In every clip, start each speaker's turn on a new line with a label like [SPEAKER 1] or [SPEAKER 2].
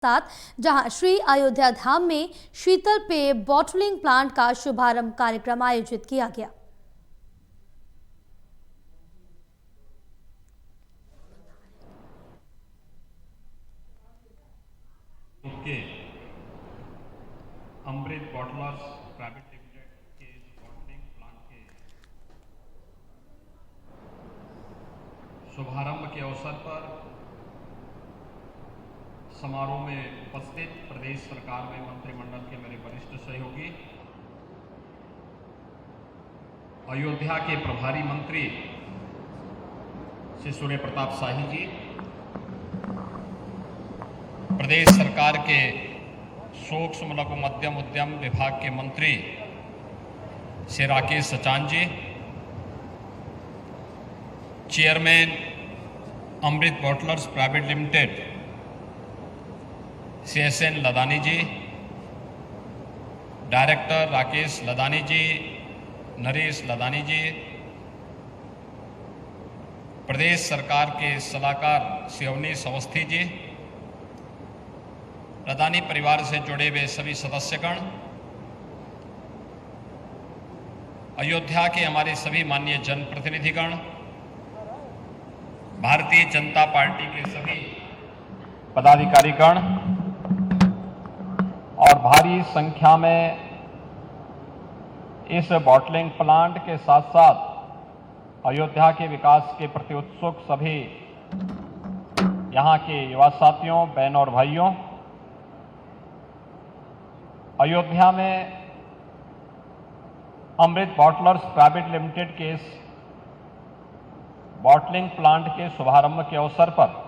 [SPEAKER 1] साथ जहां श्री अयोध्या धाम में शीतल पेय बॉटलिंग प्लांट का शुभारंभ कार्यक्रम आयोजित किया गया।
[SPEAKER 2] के अमृत बॉटलर्स प्राइवेट लिमिटेड के बॉटलिंग प्लांट के शुभारंभ के अवसर पर समारोह में उपस्थित प्रदेश सरकार में मंत्रिमंडल के मेरे वरिष्ठ सहयोगी, अयोध्या के प्रभारी मंत्री श्री सूर्य प्रताप शाही जी, प्रदेश सरकार के सूक्ष्म लघु मध्यम उद्यम विभाग के मंत्री Shri Rakesh Sachan ji, chairman Amrit bottlers private limited Shri SN Ladani ji, director Rakesh Ladani ji, Naresh Ladani ji, प्रदेश सरकार के सलाहकार श्री अवनीश अवस्थी जी, लदानी परिवार से जुड़े हुए सभी सदस्यगण, अयोध्या के हमारे सभी माननीय जनप्रतिनिधिगण, भारतीय जनता पार्टी के सभी पदाधिकारीगण और भारी संख्या में इस बॉटलिंग प्लांट के साथ साथ अयोध्या के विकास के प्रति उत्सुक सभी यहाँ के युवा साथियों, बहन और भाइयों, अयोध्या में अमृत बॉटलर्स प्राइवेट लिमिटेड के इस बॉटलिंग प्लांट के शुभारंभ के अवसर पर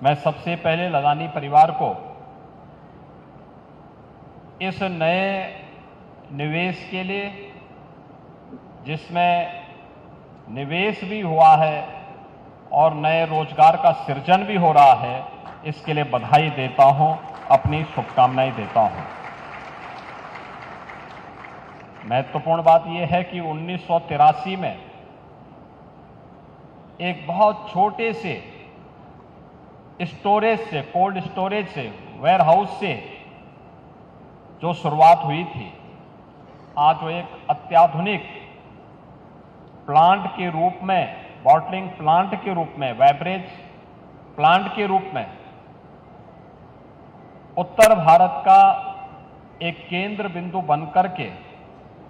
[SPEAKER 2] मैं सबसे पहले लदानी परिवार को इस नए निवेश के लिए, जिसमें निवेश भी हुआ है और नए रोजगार का सृजन भी हो रहा है, इसके लिए बधाई देता हूं, अपनी शुभकामनाएं देता हूं। महत्वपूर्ण बात यह है कि 1983 में एक बहुत छोटे से स्टोरेज से, कोल्ड स्टोरेज से, वेयर हाउस से जो शुरुआत हुई थी, आज वो एक अत्याधुनिक प्लांट के रूप में, बॉटलिंग प्लांट के रूप में, बेवरेज प्लांट के रूप में उत्तर भारत का एक केंद्र बिंदु बनकर के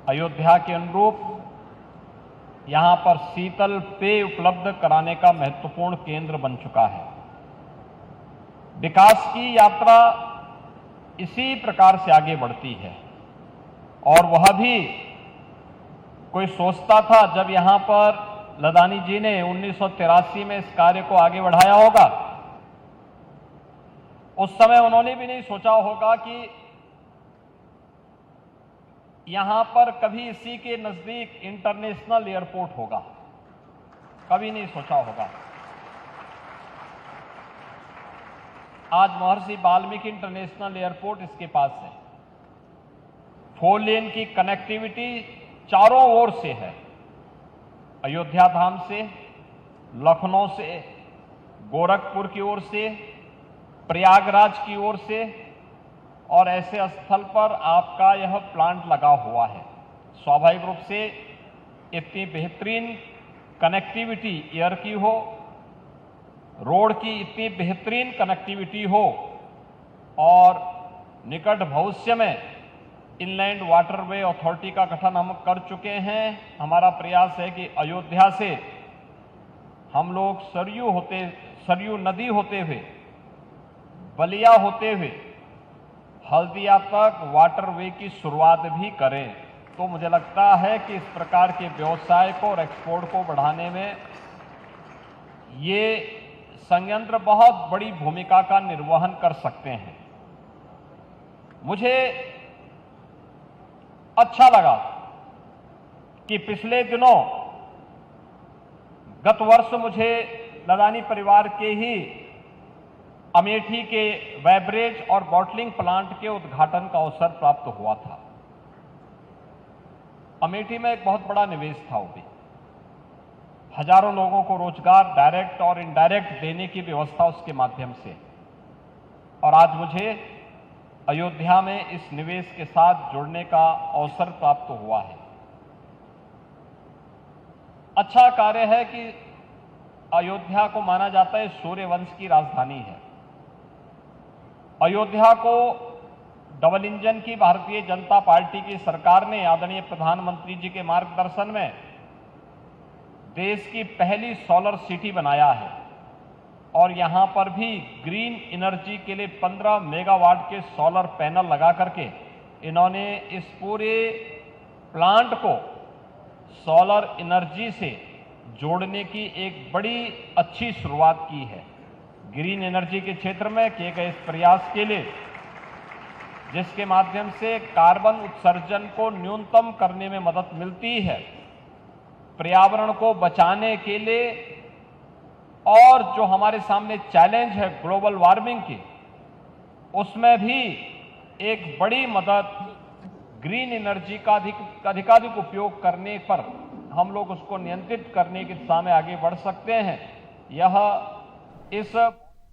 [SPEAKER 2] अयोध्या के अनुरूप यहां पर शीतल पेय उपलब्ध कराने का महत्वपूर्ण केंद्र बन चुका है। विकास की यात्रा इसी प्रकार से आगे बढ़ती है और वह भी कोई सोचता था जब यहां पर लदानी जी ने 1983 में इस कार्य को आगे बढ़ाया होगा, उस समय उन्होंने भी नहीं सोचा होगा कि यहां पर कभी इसी के नजदीक इंटरनेशनल एयरपोर्ट होगा, कभी नहीं सोचा होगा। आज महर्षि वाल्मीकि इंटरनेशनल एयरपोर्ट इसके पास है। 4 लेन की कनेक्टिविटी चारों ओर से है, अयोध्या धाम से, लखनऊ से, गोरखपुर की ओर से, प्रयागराज की ओर से, और ऐसे स्थल पर आपका यह प्लांट लगा हुआ है। स्वाभाविक रूप से इतनी बेहतरीन कनेक्टिविटी एयर की हो, रोड की इतनी बेहतरीन कनेक्टिविटी हो और निकट भविष्य में इनलैंड वाटरवे अथॉरिटी का गठन हम कर चुके हैं। हमारा प्रयास है कि अयोध्या से हम लोग सरयू नदी होते हुए, बलिया होते हुए हल्दिया तक वाटरवे की शुरुआत भी करें। तो मुझे लगता है कि इस प्रकार के व्यवसाय को और एक्सपोर्ट को बढ़ाने में ये संयंत्र बहुत बड़ी भूमिका का निर्वहन कर सकते हैं। मुझे अच्छा लगा कि पिछले दिनों, गत वर्ष मुझे लदानी परिवार के ही अमेठी के बेवरेज और बॉटलिंग प्लांट के उद्घाटन का अवसर प्राप्त हुआ था। अमेठी में एक बहुत बड़ा निवेश था, वो भी हजारों लोगों को रोजगार डायरेक्ट और इनडायरेक्ट देने की व्यवस्था उसके माध्यम से। आज मुझे अयोध्या में इस निवेश के साथ जुड़ने का अवसर प्राप्त हुआ है। अच्छा कार्य है कि अयोध्या को माना जाता है सूर्य वंश की राजधानी है। अयोध्या को डबल इंजन की भारतीय जनता पार्टी की सरकार ने आदरणीय प्रधानमंत्री जी के मार्गदर्शन में देश की पहली सोलर सिटी बनाया है और यहां पर भी ग्रीन एनर्जी के लिए 15 मेगावाट के सोलर पैनल लगा करके इन्होंने इस पूरे प्लांट को सोलर एनर्जी से जोड़ने की एक बड़ी अच्छी शुरुआत की है। ग्रीन एनर्जी के क्षेत्र में किए गए इस प्रयास के लिए, जिसके माध्यम से कार्बन उत्सर्जन को न्यूनतम करने में मदद मिलती है, पर्यावरण को बचाने के लिए, और जो हमारे सामने चैलेंज है ग्लोबल वार्मिंग की, उसमें भी एक बड़ी मदद ग्रीन एनर्जी का अधिकाधिक उपयोग करने पर हम लोग उसको नियंत्रित करने की दिशा में आगे बढ़ सकते हैं। यह इस